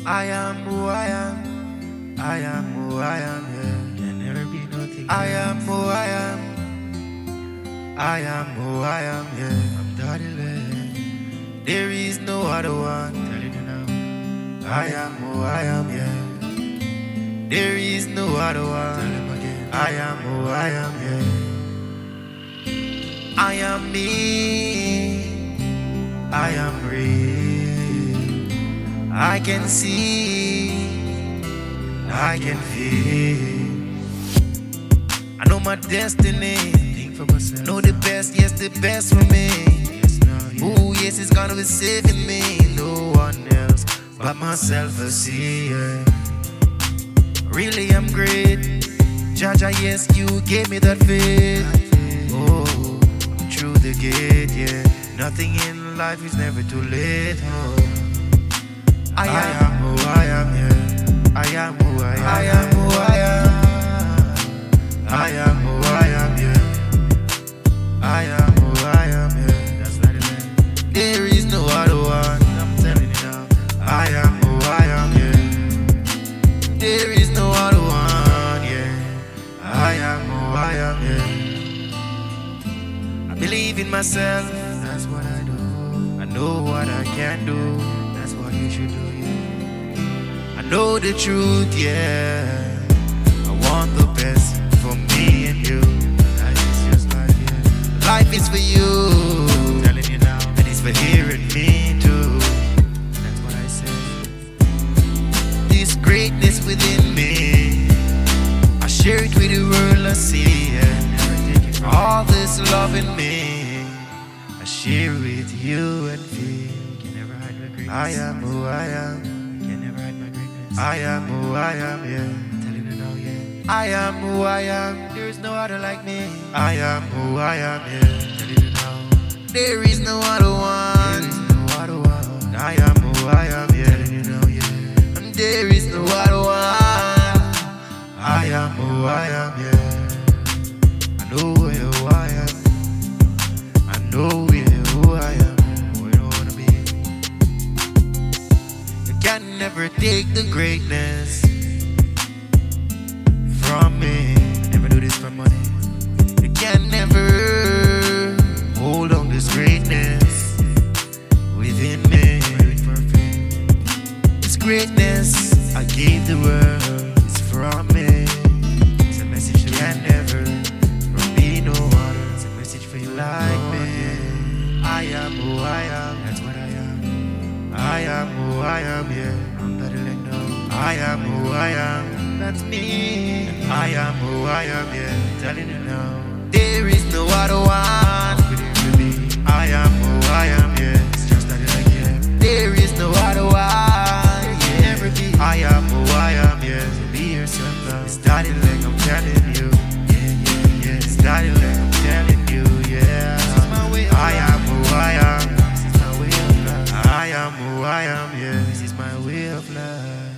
I am who I am. I am who I am, yeah. Can never be nothing I am else. who I am. I am who I am, yeah. I'm Dappa Laing. There is no other one. Telling you now. I am who I am, yeah. There is no other Tell one. him again. I am who I am, yeah. I am me. I am real. I can see. I can feel. I know my destiny. Think for myself. Know the best, yes, the best for me. Yes, now, yeah. Ooh, yes, it's gonna be saving me. No one else but myself, I see, yeah. Really, I'm great. Jaja, yes, you gave me that faith. Oh, I'm through the gate, yeah. Nothing in life is never too late. Oh, I am who I am, yeah. I am who I am. I am who I am. I am who I am, yeah. I am who I am, yeah. That's not it. There is no other one. I'm telling you now. I am who I am, yeah. There is no other one, yeah. I am who I am, yeah. I believe in myself. That's what I do. I know what I can do. That's what you should do, yeah. I know the truth, yeah. I want the best for me and you. Life is just life, yeah. Life is for you, I'm telling you now. and it's for hearing me too. That's what I say. This greatness within me, I share it with the world I see, yeah. Never take it from All this love in me, I share with you and me. me. Can never hide my greatness. I am who I am. Can never hide my greatness. I am who I am, yeah. I'm telling you now, yeah. I am who I am. There is no other like me. I am who I am, yeah. Telling you now. There is no other There one. is no other one. I am who I am, Telling yeah. you now, yeah. And there is no other one. I am who I am, yeah. I know who I am. I know who I am. Where you wanna be? You can never take the greatness from me. Never do this for money. You can never hold on this greatness within me. Do it for free. This greatness I gave the world is from me. It's a message to You me. can never be no other It's a message for you like Lord, me. yeah. I am who I am. That's what I am. I am who I am, yeah. I'm Dappa Laing now. I am who I am. That's me. I am who I am, yeah. Telling you now. There is no other one. With it will be. I am who I am, yeah. It's just Dappa Laing, yeah. There is no other one. Can never be. I am who I am, yeah. Be yourself now. It's Dappa Laing, I'm telling you. Yeah, yeah, yeah. It's Dappa Laing, I'm telling you, yeah. This is my way of I life. am who I am. This is my way of life. I am who I am, yeah. This is my way of life.